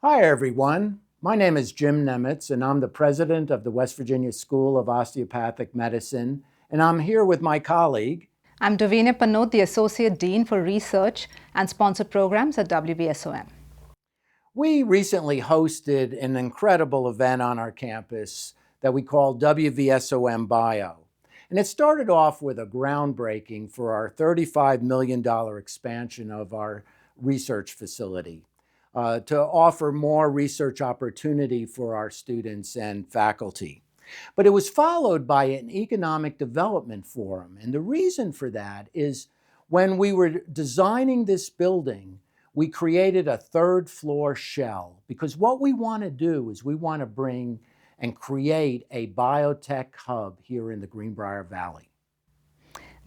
Hi, everyone. My name is Jim Nemitz, and I'm the president of the West Virginia School of Osteopathic Medicine, and I'm here with my colleague. I'm Davinia Panot, the Associate Dean for Research and Sponsored Programs at WVSOM. We recently hosted an incredible event on our campus that we call WVSOM Bio. And it started off with a groundbreaking for our $35 million expansion of our research facility. To offer more research opportunity for our students and faculty. But it was followed by an economic development forum. And the reason for that is when we were designing this building, we created a third floor shell because what we want to do is we want to bring and create a biotech hub here in the Greenbrier Valley.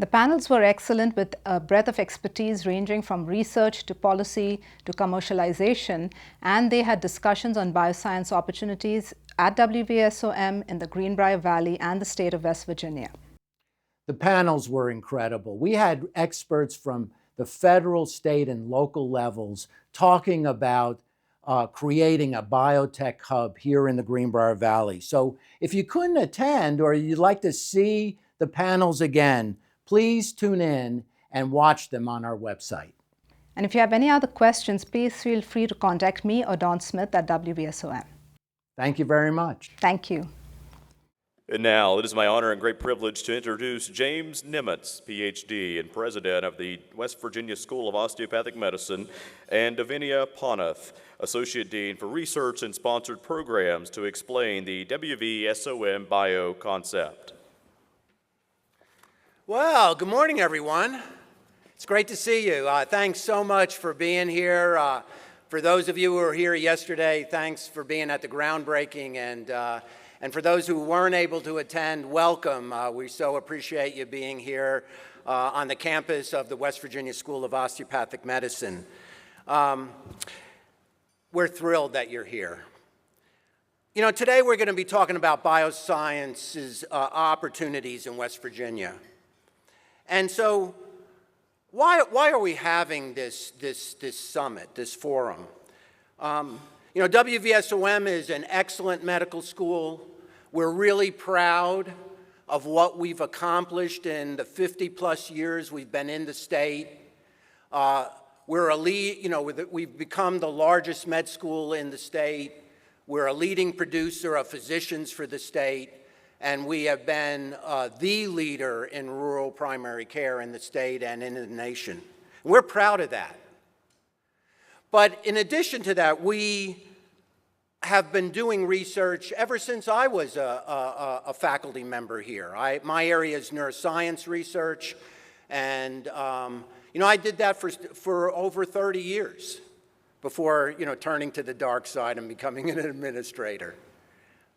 The panels were excellent with a breadth of expertise ranging from research to policy to commercialization, and they had discussions on bioscience opportunities at WVSOM in the Greenbrier Valley and the state of West Virginia. The panels were incredible. We had experts from the federal, state, and local levels talking about creating a biotech hub here in the Greenbrier Valley. So if you couldn't attend or you'd like to see the panels again, please tune in and watch them on our website. And if you have any other questions, please feel free to contact me or Don Smith at WVSOM. Thank you very much. Thank you. And now, it is my honor and great privilege to introduce James Nemitz, Ph.D. and President of the West Virginia School of Osteopathic Medicine, and Davinia Panot, Associate Dean for Research and Sponsored Programs, to explain the WVSOM Bio concept. Well, good morning, everyone. It's great to see you. Thanks so much for being here. For those of you who were here yesterday, thanks for being at the groundbreaking. And for those who weren't able to attend, welcome. We so appreciate you being here on the campus of the West Virginia School of Osteopathic Medicine. We're thrilled that you're here. You know, today we're going to be talking about biosciences opportunities in West Virginia. And so, why are we having this summit, this forum? You know, WVSOM is an excellent medical school. We're really proud of what we've accomplished in the 50-plus years we've been in the state. We're a lead, you know, we've become the largest med school in the state. We're a leading producer of physicians for the state. And we have been the leader in rural primary care in the state and in the nation. We're proud of that. But in addition to that, we have been doing research ever since I was a faculty member here. My area is neuroscience research, and you know, I did that for over 30 years before, you know, turning to the dark side and becoming an administrator.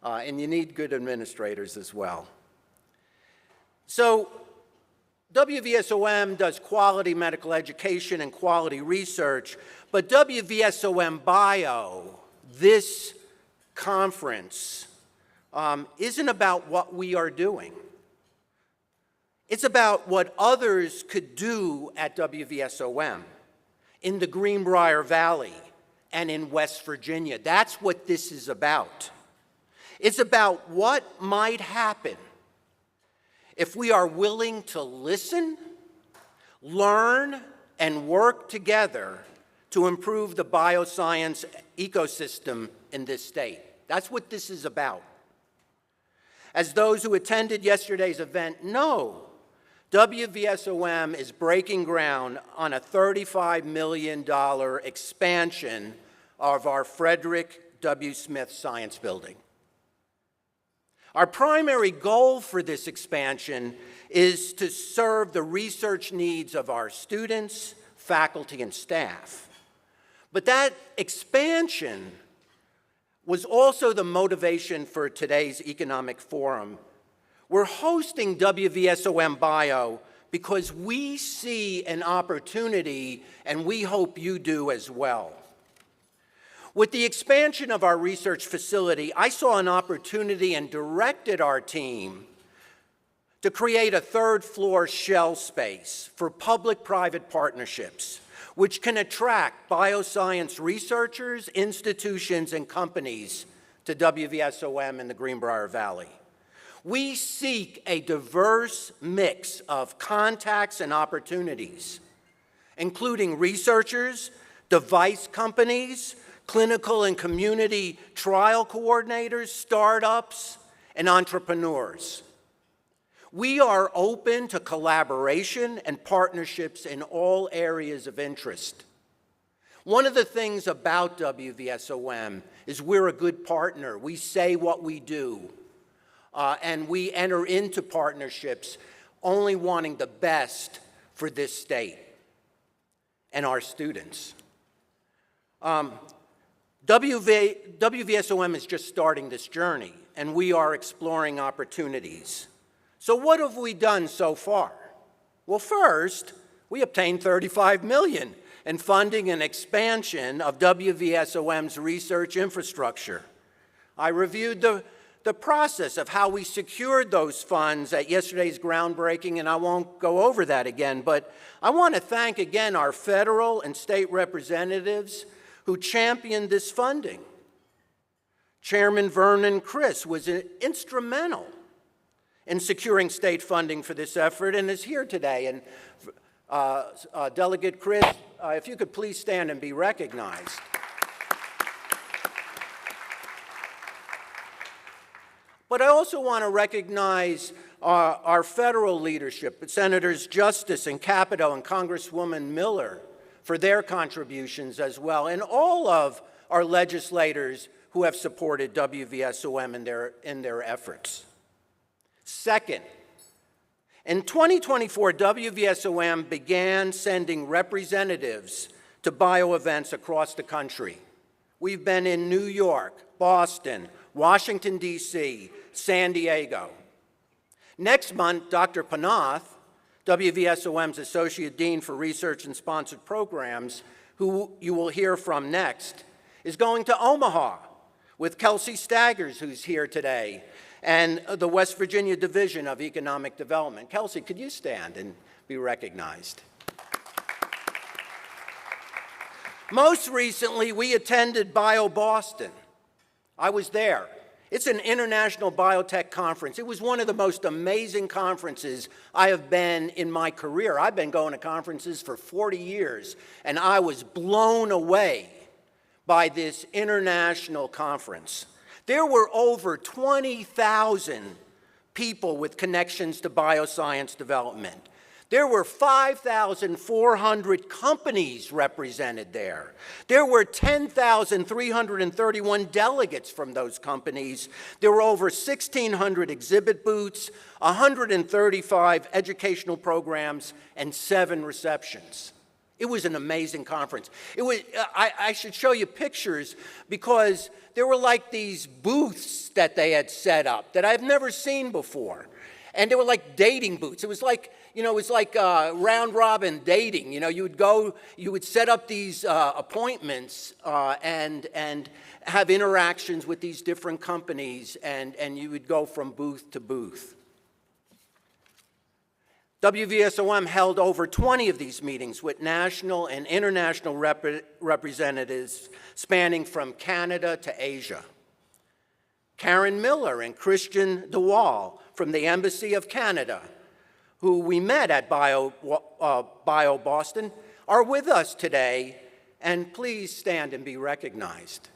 And you need good administrators as well. So WVSOM does quality medical education and quality research, but WVSOM Bio, this conference, isn't about what we are doing. It's about what others could do at WVSOM in the Greenbrier Valley and in West Virginia. That's what this is about. It's about what might happen if we are willing to listen, learn, and work together to improve the bioscience ecosystem in this state. That's what this is about. As those who attended yesterday's event know, WVSOM is breaking ground on a $35 million expansion of our Fredric W. Smith Science Building. Our primary goal for this expansion is to serve the research needs of our students, faculty, and staff. But that expansion was also the motivation for today's economic forum. We're hosting WVSOM Bio because we see an opportunity, and we hope you do as well. With the expansion of our research facility, I saw an opportunity and directed our team to create a third floor shell space for public-private partnerships which can attract bioscience researchers, institutions, and companies to WVSOM in the Greenbrier Valley. We seek a diverse mix of contacts and opportunities, including researchers, device companies, clinical and community trial coordinators, startups, and entrepreneurs. We are open to collaboration and partnerships in all areas of interest. One of the things about WVSOM is we're a good partner. We say what we do, and we enter into partnerships only wanting the best for this state and our students. WVSOM is just starting this journey, and we are exploring opportunities. So what have we done so far? Well, first, we obtained $35 million in funding and expansion of WVSOM's research infrastructure. I reviewed the process of how we secured those funds at yesterday's groundbreaking, and I won't go over that again, but I want to thank again our federal and state representatives who championed this funding. Chairman Vernon Criss was instrumental in securing state funding for this effort and is here today. And Delegate Criss, if you could please stand and be recognized. But I also want to recognize our federal leadership, Senators Justice and Capito and Congresswoman Miller, for their contributions as well, and all of our legislators who have supported WVSOM in their efforts. Second, in 2024, WVSOM began sending representatives to bio events across the country. We've been in New York, Boston, Washington, D.C., San Diego. Next month, Dr. Panath, WVSOM's Associate Dean for Research and Sponsored Programs, who you will hear from next, is going to Omaha with Kelsey Staggers, who's here today, and the West Virginia Division of Economic Development. Kelsey, could you stand and be recognized? Most recently, we attended Bio Boston. I was there. It's an international biotech conference. It was one of the most amazing conferences I have been in my career. I've been going to conferences for 40 years, and I was blown away by this international conference. There were over 20,000 people with connections to bioscience development. There were 5,400 companies represented there. There were 10,331 delegates from those companies. There were over 1,600 exhibit booths, 135 educational programs, and 7 receptions. It was an amazing conference. I should show you pictures because there were like these booths that they had set up that I've never seen before. And they were like dating booths. It was like, round robin dating. You would go, you would set up these appointments and have interactions with these different companies, and you would go from booth to booth. WVSOM held over 20 of these meetings with national and international representatives spanning from Canada to Asia. Karen Miller and Christian DeWall from the Embassy of Canada, who we met at Bio Boston, are with us today, and please stand and be recognized.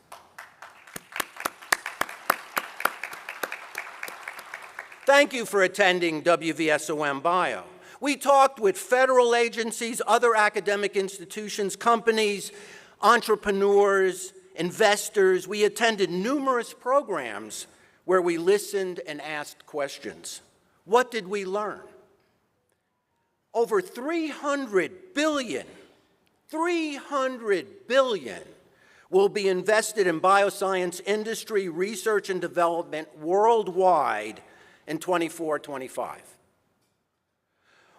Thank you for attending WVSOM Bio. We talked with federal agencies, other academic institutions, companies, entrepreneurs, investors. We attended numerous programs where we listened and asked questions. What did we learn? Over $300 billion will be invested in bioscience industry research and development worldwide in 24-25.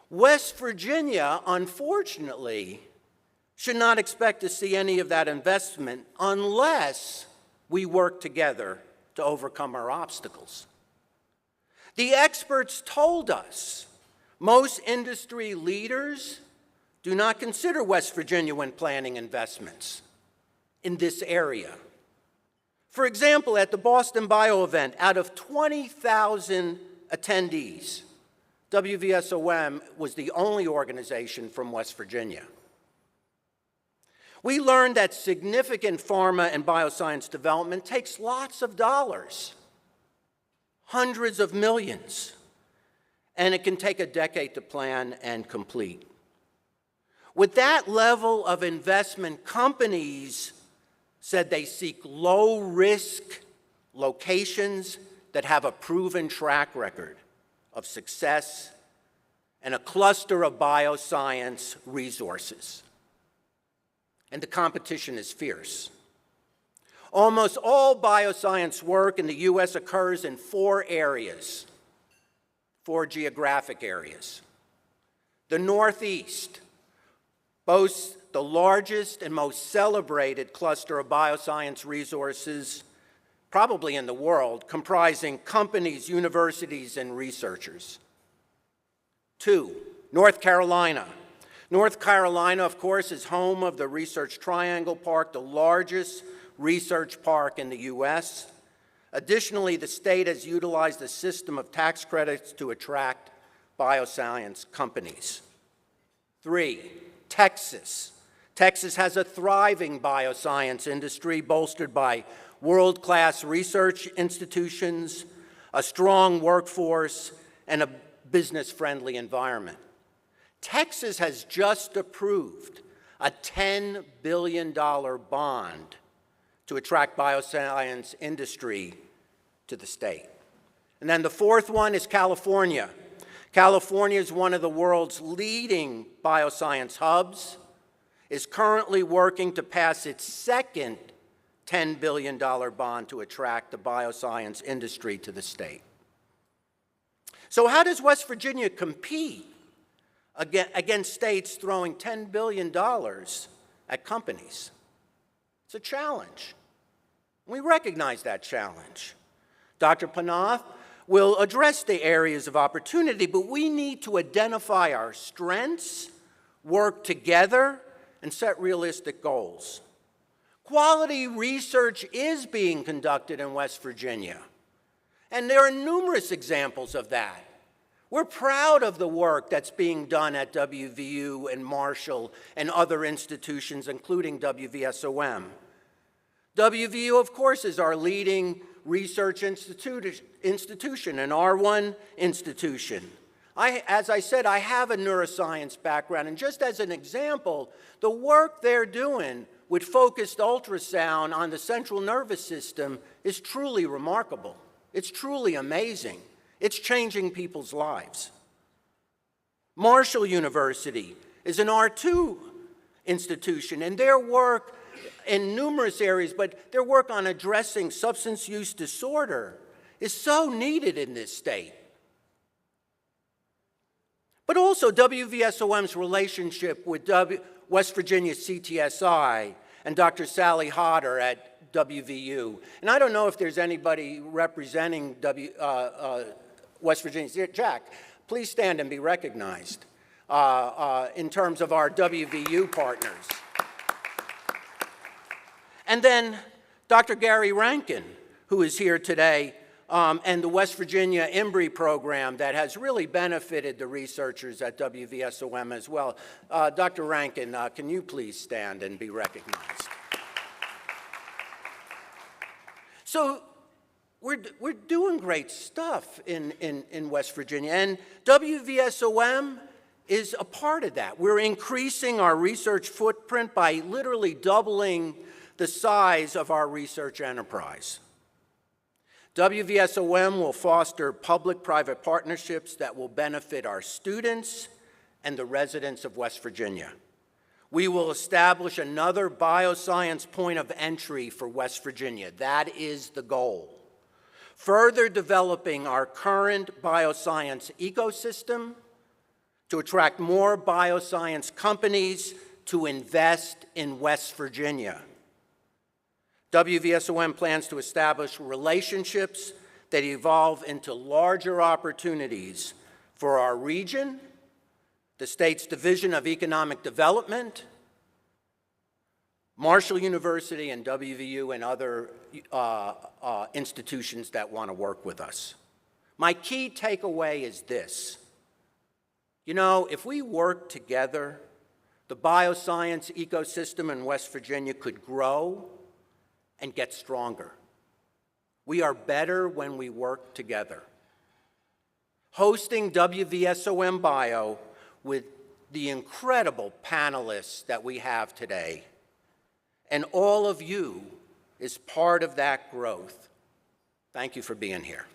West Virginia, unfortunately, should not expect to see any of that investment unless we work together to overcome our obstacles. The experts told us most industry leaders do not consider West Virginia when planning investments in this area. For example, at the Boston Bio event, out of 20,000 attendees, WVSOM was the only organization from West Virginia. We learned that significant pharma and bioscience development takes lots of dollars, hundreds of millions, and it can take a decade to plan and complete. With that level of investment, companies said they seek low-risk locations that have a proven track record of success and a cluster of bioscience resources. And the competition is fierce. Almost all bioscience work in the U.S. occurs in four geographic areas. The Northeast boasts the largest and most celebrated cluster of bioscience resources, probably in the world, comprising companies, universities, and researchers. 2, North Carolina. North Carolina, of course, is home of the Research Triangle Park, the largest research park in the U.S. Additionally, the state has utilized a system of tax credits to attract bioscience companies. 3, Texas. Texas has a thriving bioscience industry bolstered by world-class research institutions, a strong workforce, and a business-friendly environment. Texas has just approved a $10 billion bond to attract bioscience industry to the state. And then the fourth one is California. California is one of the world's leading bioscience hubs, is currently working to pass its second $10 billion bond to attract the bioscience industry to the state. So how does West Virginia compete against states throwing $10 billion at companies? It's a challenge. We recognize that challenge. Dr. Panath will address the areas of opportunity, but we need to identify our strengths, work together, and set realistic goals. Quality research is being conducted in West Virginia, and there are numerous examples of that. We're proud of the work that's being done at WVU and Marshall and other institutions, including WVSOM. WVU, of course, is our leading research institution, an R1 institution. As I said, I have a neuroscience background, and just as an example, the work they're doing with focused ultrasound on the central nervous system is truly remarkable. It's truly amazing. It's changing people's lives. Marshall University is an R2 institution, and their work in numerous areas, but their work on addressing substance use disorder is so needed in this state. But also WVSOM's relationship with West Virginia CTSI and Dr. Sally Hodder at WVU. And I don't know if there's anybody representing West Virginia. Jack, please stand and be recognized in terms of our WVU partners. And then Dr. Gary Rankin, who is here today, and the West Virginia Embry program that has really benefited the researchers at WVSOM as well. Dr. Rankin, can you please stand and be recognized? So we're doing great stuff in West Virginia, and WVSOM is a part of that. We're increasing our research footprint by literally doubling the size of our research enterprise. WVSOM will foster public-private partnerships that will benefit our students and the residents of West Virginia. We will establish another bioscience point of entry for West Virginia. That is the goal. Further developing our current bioscience ecosystem to attract more bioscience companies to invest in West Virginia. WVSOM plans to establish relationships that evolve into larger opportunities for our region, the state's Division of Economic Development, Marshall University and WVU and other institutions that want to work with us. My key takeaway is this. You know, if we work together, the bioscience ecosystem in West Virginia could grow and get stronger. We are better when we work together. Hosting WVSOM Bio with the incredible panelists that we have today, and all of you is part of that growth. Thank you for being here.